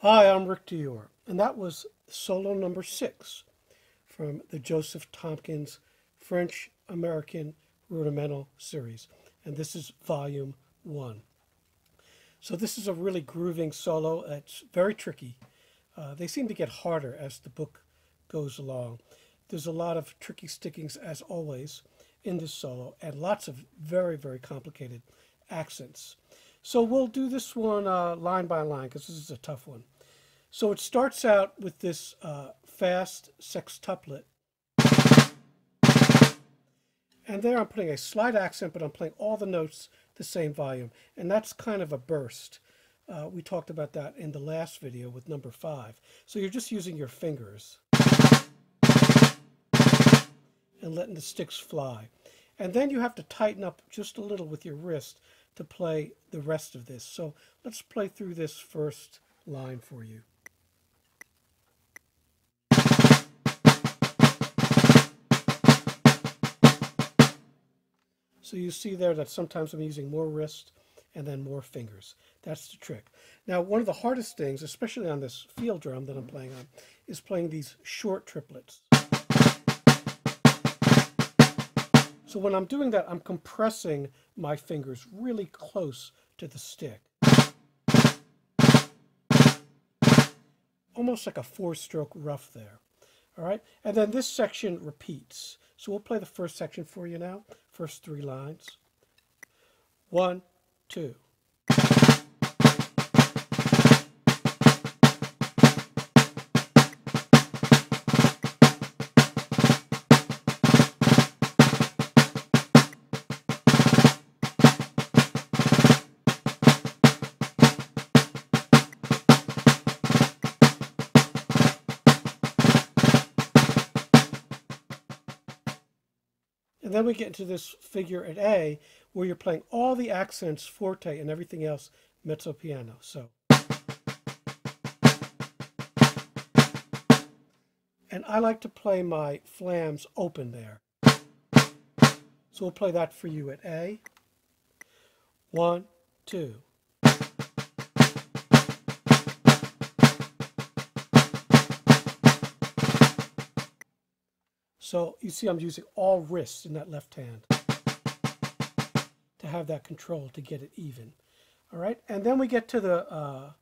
Hi, I'm Rick Dior, and that was solo number 6 from the Joseph Tompkins French-American Rudimental series, and this is volume 1. So this is a really grooving solo. It's very tricky. They seem to get harder as the book goes along. There's a lot of tricky stickings, as always, in this solo, and lots of very, very complicated accents. So we'll do this one line by line, because this is a tough one. So it starts out with this fast sextuplet. And there I'm putting a slight accent, but I'm playing all the notes the same volume. And that's kind of a burst. We talked about that in the last video with number 5. So you're just using your fingers and letting the sticks fly. And then you have to tighten up just a little with your wrist to play the rest of this. So let's play through this first line for you. So you see there that sometimes I'm using more wrist and then more fingers. That's the trick. Now, one of the hardest things, especially on this field drum that I'm playing on, is playing these short triplets. So when I'm doing that, I'm compressing my fingers really close to the stick. Almost like a 4-stroke rough there. All right, and then this section repeats. So we'll play the first section for you now. First 3 lines. 1, 2. And then we get into this figure at A, where you're playing all the accents forte and everything else mezzo piano. So, and I like to play my flams open there. So we'll play that for you at A. 1, 2. So you see I'm using all wrists in that left hand to have that control to get it even. All right, and then we get to the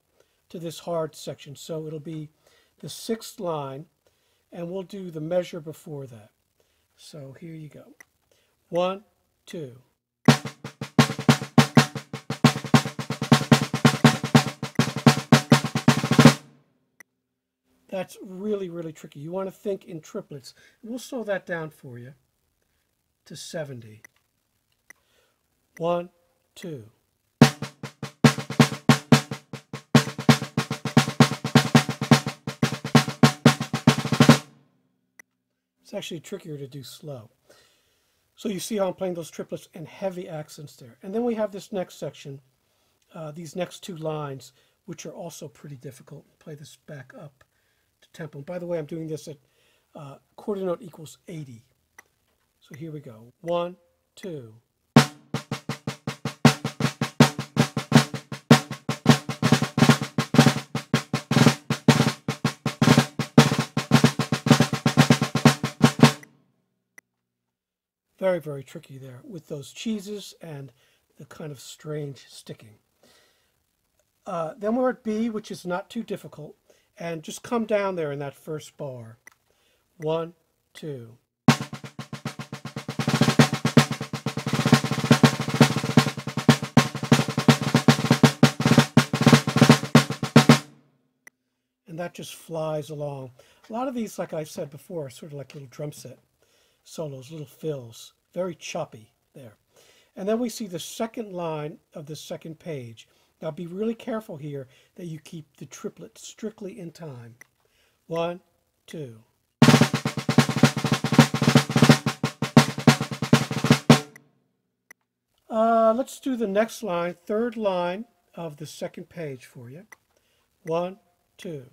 to this hard section. So it'll be the 6th line, and we'll do the measure before that. So here you go. 1, 2. That's really, really tricky. You want to think in triplets. We'll slow that down for you to 70. 1, 2. It's actually trickier to do slow. So you see how I'm playing those triplets and heavy accents there. And then we have this next section, these next 2 lines, which are also pretty difficult. Play this back up to tempo. And by the way, I'm doing this at quarter note equals 80. So here we go. 1, 2. Very, very tricky there with those cheeses and the kind of strange sticking. Then we're at B, which is not too difficult. And just come down there in that first bar. 1, 2. And that just flies along. A lot of these, like I said before, are sort of like little drum set solos, little fills. Very choppy there. And then we see the second line of the second page. Now be really careful here that you keep the triplet strictly in time. 1, 2. Let's do the next line, 3rd line of the second page for you. 1, 2.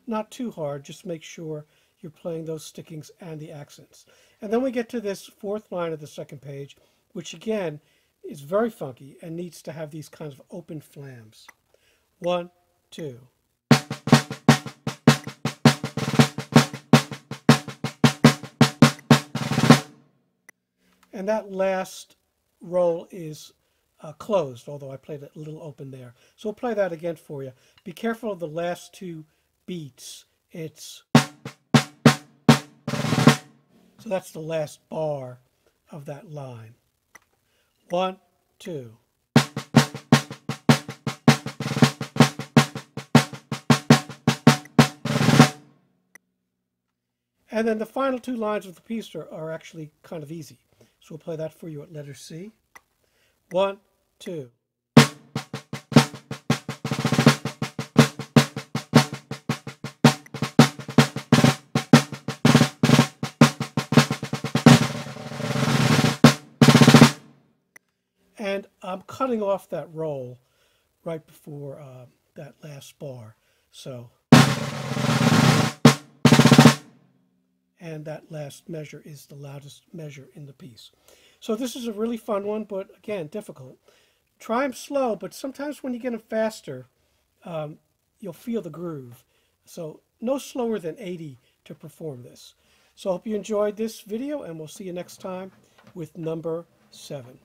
Not too hard, just make sure you're playing those stickings and the accents. And then we get to this 4th line of the second page, which again is very funky and needs to have these kinds of open flams. 1, 2. And that last roll is closed, although I played it a little open there. So we'll play that again for you. Be careful of the last two beats. So that's the last bar of that line. 1, 2. And then the final two lines of the piece are actually kind of easy. So we'll play that for you at letter C. 1, 2. And I'm cutting off that roll right before that last bar. So, and that last measure is the loudest measure in the piece. So this is a really fun one, but again, difficult. Try them slow, but sometimes when you get them faster, you'll feel the groove. So no slower than 80 to perform this. So I hope you enjoyed this video, and we'll see you next time with number 7.